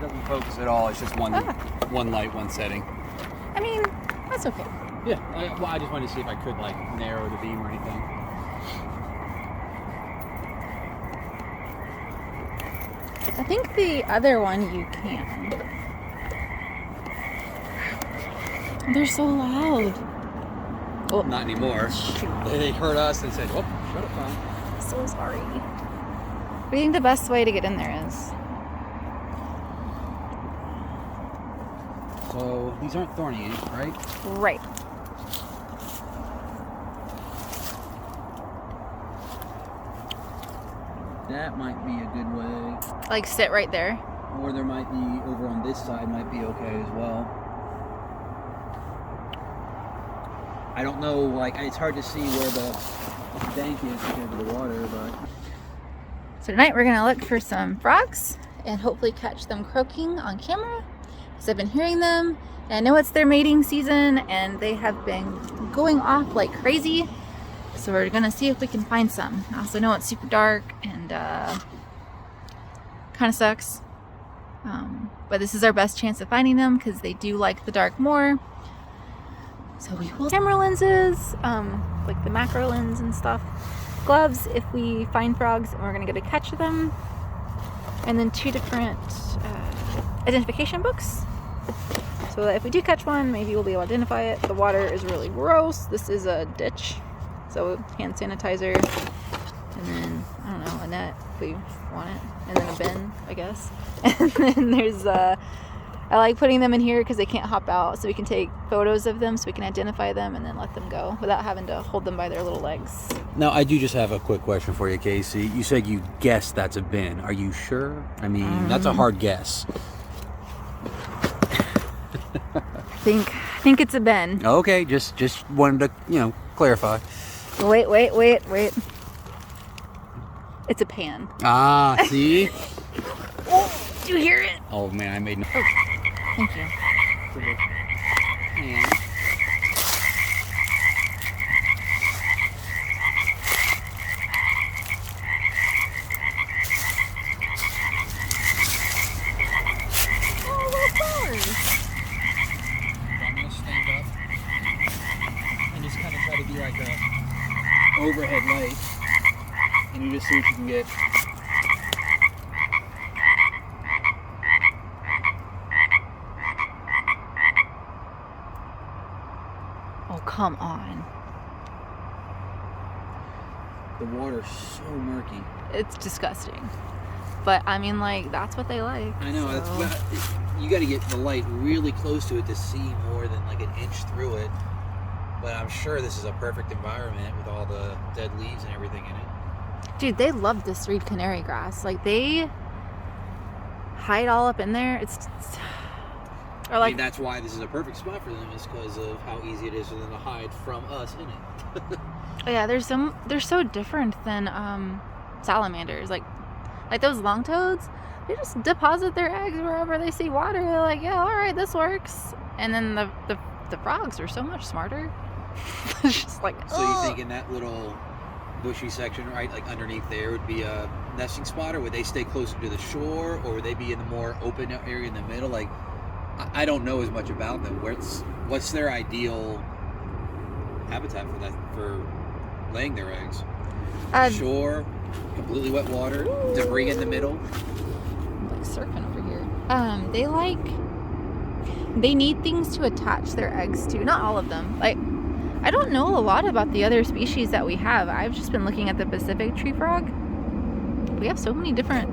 doesn't focus at all. It's just one light, one setting. I mean, that's okay. Yeah, I just wanted to see if I could like narrow the beam or anything. I think the other one you can. They're so loud. Oh, not anymore. Shoot. They heard us and said, "Oh, shut up, Tom." So sorry. What do you think the best way to get in there is? So these aren't thorny, right? Right. That might be a good way. Like sit right there. Or there might be, over on this side might be okay as well. I don't know, like, it's hard to see where the bank is compared to the water, but... So tonight we're gonna look for some frogs and hopefully catch them croaking on camera. Because I've been hearing them, and I know it's their mating season, and they have been going off like crazy. So we're gonna see if we can find some. I also know it's super dark and kind of sucks. But this is our best chance of finding them because they do like the dark more. So we will camera lenses, like the macro lens and stuff. Gloves if we find frogs and we're gonna go to catch them. And then 2 different identification books. So that if we do catch one, maybe we'll be able to identify it. The water is really gross. This is a ditch. So hand sanitizer, and then, I don't know, a net if we want it, and then a bin, I guess. And then there's, I like putting them in here because they can't hop out, so we can take photos of them so we can identify them and then let them go without having to hold them by their little legs. Now, I do just have a quick question for you, Casey. You said you guessed that's a bin. Are you sure? I mean, that's a hard guess. I think it's a bin. Okay, just wanted to, clarify. Wait. It's a pan. Ah, see? Oh, do you hear it? Oh, man, I made no... Oh, thank you. Yeah. Oh, little flowers. I'm going to stand up and just kind of try to be like a overhead light, and you just see what you can get. Oh, come on. The water's so murky. It's disgusting. But, I mean, like, that's what they like. I know, so. you got to get the light really close to it to see more than like an inch through it. But I'm sure this is a perfect environment with all the dead leaves and everything in it. Dude, they love this reed canary grass. Like, they hide all up in there. Or like, I mean, that's why this is a perfect spot for them, is because of how easy it is for them to hide from us in it. yeah, they're so different than salamanders. Like those long toads, they just deposit their eggs wherever they see water. They're like, yeah, all right, this works. And then the frogs are so much smarter. It's just like, so you think in that little bushy section, right, like underneath there would be a nesting spot, or would they stay closer to the shore, or would they be in the more open area in the middle? Like, I don't know as much about them. What's their ideal habitat for laying their eggs? Shore, completely wet water, debris in the middle. I'm like surfing over here. They need things to attach their eggs to. Not all of them. Like, I don't know a lot about the other species that we have. I've just been looking at the Pacific tree frog. We have so many different,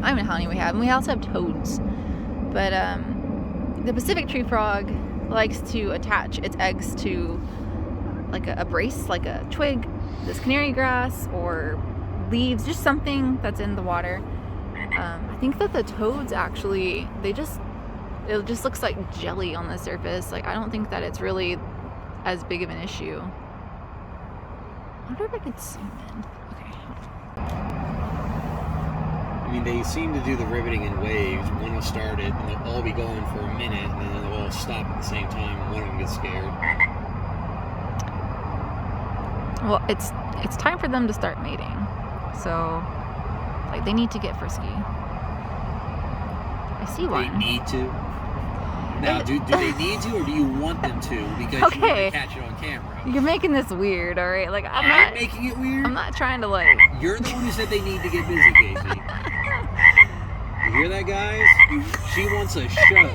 I don't know how many we have. And we also have toads. But the Pacific tree frog likes to attach its eggs to like a brace, like a twig, this canary grass, or leaves, just something that's in the water. I think that the toads actually, it just looks like jelly on the surface. Like, I don't think that it's really as big of an issue. I wonder if I could zoom in. Okay. I mean, they seem to do the riveting in waves. One will start it, and they'll all be going for a minute, and then they'll all stop at the same time, and one of them gets scared. Well, it's time for them to start mating. So, like, they need to get frisky. see They one. need to. Now, do they need to, or do you want them to? Because you want Okay. to catch it on camera. You're making this weird, all right? Like I'm I'm not. making it weird. I'm not trying to like. You're the one who said they need to get busy, Casey. You hear that, guys? She wants a show.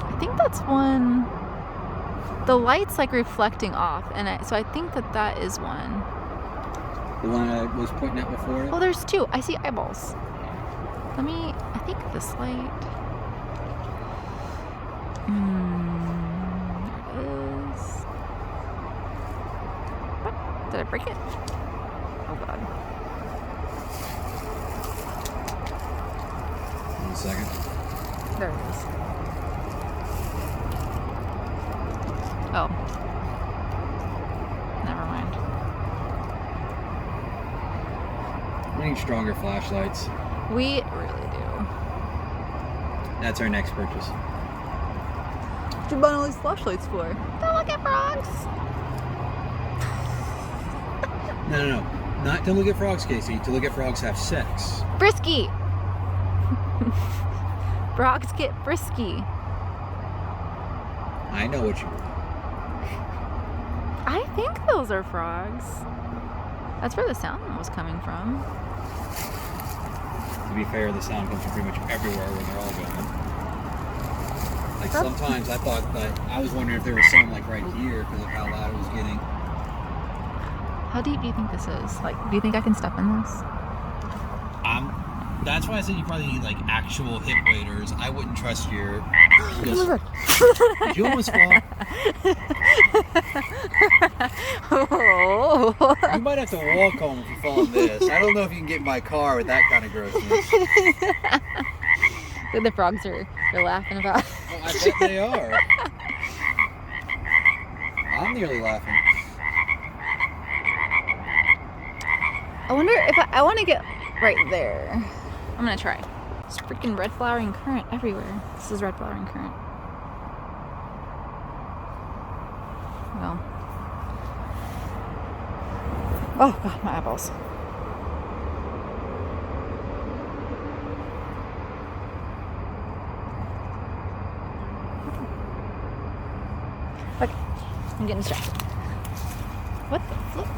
I think that's one. The light's like reflecting off, and so I think that is one. The one I was pointing at before? Oh, there's two. I see eyeballs. I think this light. There it is. What? Did I break it? Oh god. 1 second. There it is. Oh. Never mind. We need stronger flashlights. We really do. That's our next purchase. What you buying all these flashlights for? To look at frogs. No. Not to look at frogs, Casey. To look at frogs have sex. Frisky. Frogs get frisky. I know what you want. I think those are frogs. That's where the sound was coming from. To be fair, the sound comes from pretty much everywhere where they're all going. Like sometimes I thought that I was wondering if there was some like right here because of how loud it was getting. How deep do you think this is? Like, do you think I can step in this? That's why I said you probably need like actual hip waders. I wouldn't trust your. Did you almost fall? Oh. You might have to walk home if you fall in this. I don't know if you can get in my car with that kind of grossness. The frogs are they're laughing about. Well, I bet they are. I'm nearly laughing. I wonder if I want to get right there. I'm gonna try. It's freaking red flowering currant everywhere. This is red flowering currant. Well. Oh god, my eyeballs. Okay, I'm getting distracted. What the flip?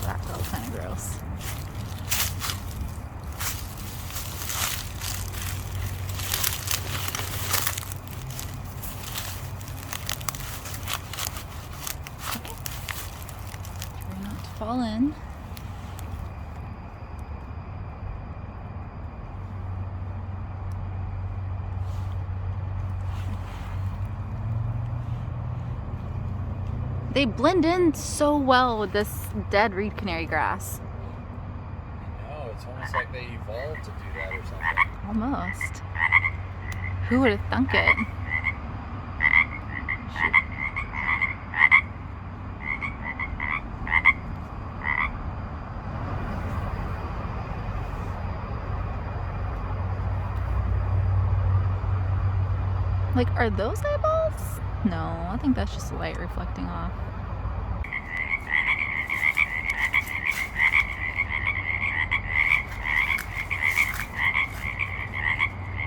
That felt kind of gross. Try not to fall in. They blend in so well with this dead reed canary grass. No, it's almost like they evolved to do that or something. Almost. Who would have thunk it? Shoot. Like, are those eyeballs? No, I think that's just light reflecting off.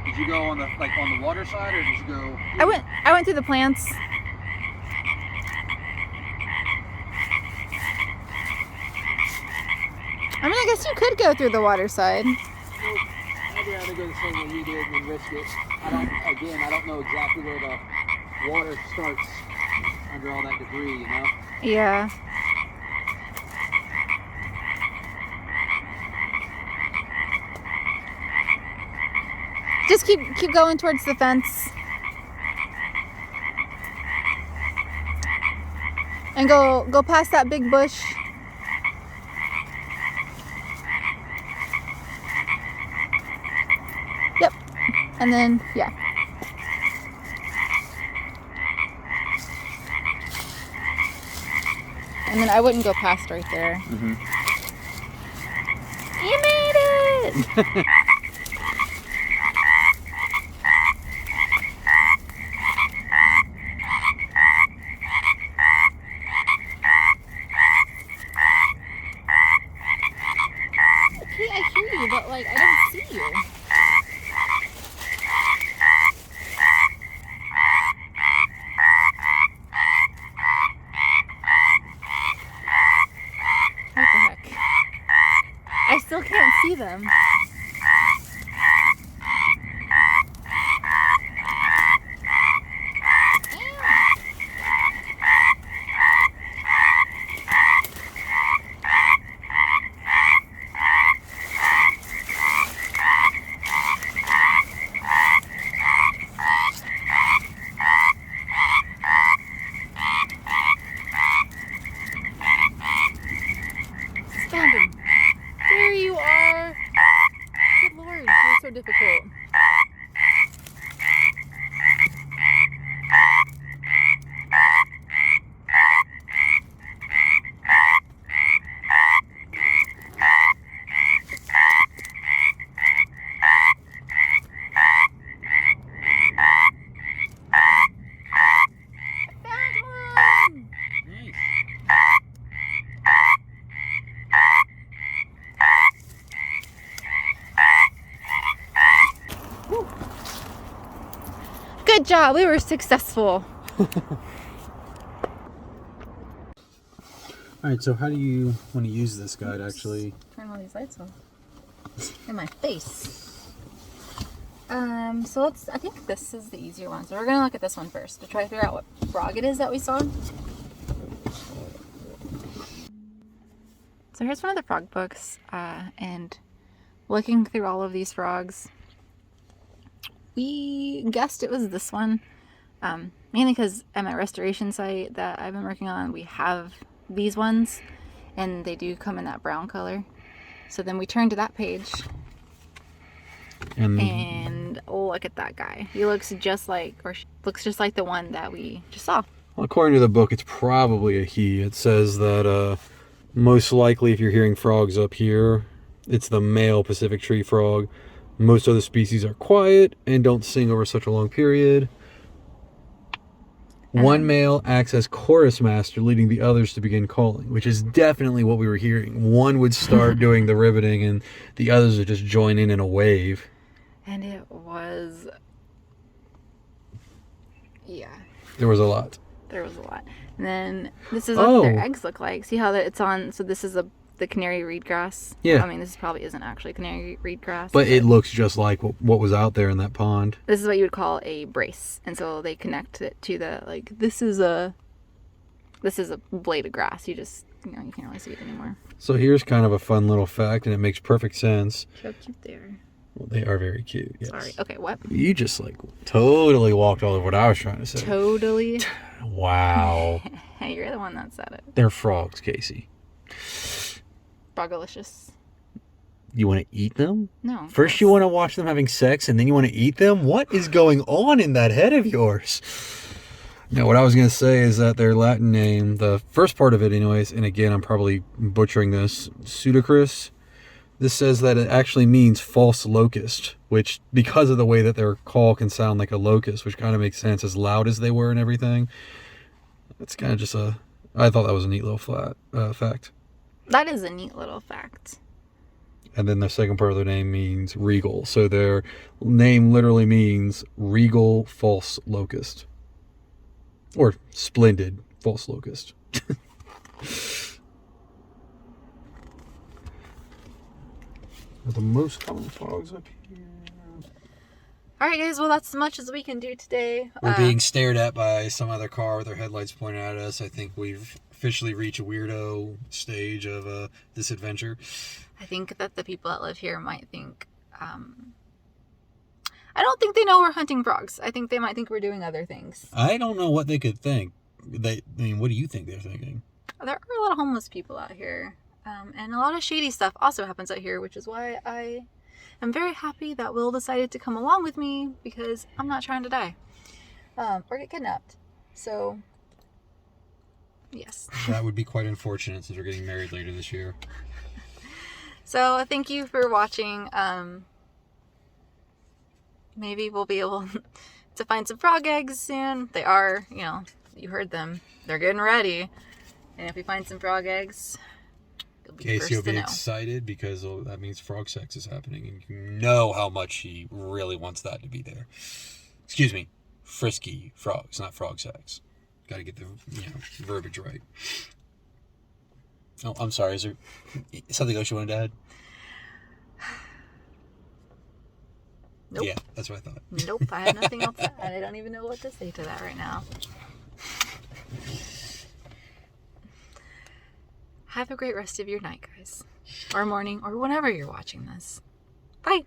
Did you go on the water side, or did you go? I went through the plants. I mean, I guess you could go through the water side. I'd rather go the same way you did than risk it. I don't know exactly where the water starts under all that debris, you know? Yeah. Just keep going towards the fence. And go past that big bush. Yep. And then, yeah. And then I wouldn't go past right there. Mm-hmm. You made it! Okay, I hear you, but like, I don't see you. What the heck? I still can't see them. Found him. There you are. Good Lord, you're so difficult. Found one. Nice. Good job, we were successful. Alright, so how do you want to use this guide actually? Turn all these lights off. In my face. So I think this is the easier one. So we're gonna look at this one first to try to figure out what frog it is that we saw. So here's one of the frog books, and looking through all of these frogs, we guessed it was this one, mainly because at my restoration site that I've been working on, we have these ones, and they do come in that brown color. So then we turn to that page, and look at that guy. He looks just like, or she looks just like the one that we just saw. well, according to the book, it's probably a he. It says that most likely if you're hearing frogs up here, it's the male Pacific tree frog. Most other species are quiet and don't sing over such a long period. One male acts as chorus master, leading the others to begin calling, which is definitely what we were hearing. One would start doing the riveting and the others would just join in a wave. And it was, yeah, There was a lot. there was a lot. And then this is what their eggs look like. See how that it's on, so this is the canary reed grass. Yeah. I mean, this probably isn't actually canary reed grass. But it looks just like what was out there in that pond. This is what you would call a brace. And so they connect it to the, like, this is a blade of grass. You just, you can't really see it anymore. So here's kind of a fun little fact, and it makes perfect sense. How cute they are. Well, they are very cute, yes. Sorry. Okay, what? You just, like, totally walked all over what I was trying to say. Totally. Wow. Hey, you're the one that said it. They're frogs, Casey. Frogalicious. You want to eat them? No. First you want to watch them having sex, and then you want to eat them? What is going on in that head of yours? Now, what I was going to say is that their Latin name, the first part of it anyways, and again, I'm probably butchering this, pseudocris, this says that it actually means false locust, which, because of the way that their call can sound like a locust, which kind of makes sense, as loud as they were and everything. It's kind of just I thought that was a neat little fact. That is a neat little fact. And then the second part of their name means regal. So their name literally means regal false locust. Or splendid false locust. The most common frogs up here. Alright guys, well that's as much as we can do today. We're being stared at by some other car with their headlights pointed at us. I think we've officially reached a weirdo stage of this adventure. I think that the people that live here might think, I don't think they know we're hunting frogs. I think they might think we're doing other things. I don't know what they could think. What do you think they're thinking? There are a lot of homeless people out here. And a lot of shady stuff also happens out here, which is why I am very happy that Will decided to come along with me, because I'm not trying to die. Or get kidnapped. So, Yes. That would be quite unfortunate since we're getting married later this year. So thank you for watching. Maybe we'll be able to find some frog eggs soon. They are, you know, you heard them. They're getting ready. And if we find some frog eggs, you'll be Casey will first to be know. excited because that means frog sex is happening, and you know how much he really wants that to be there. Excuse me, frisky frogs, not frog sex. Got to get the verbiage right. Oh, I'm sorry. Is there something else you wanted to add? Nope. Yeah, that's what I thought. Nope, I have nothing else to add. I don't even know what to say to that right now. Have a great rest of your night, guys. Or morning, or whenever you're watching this. Bye.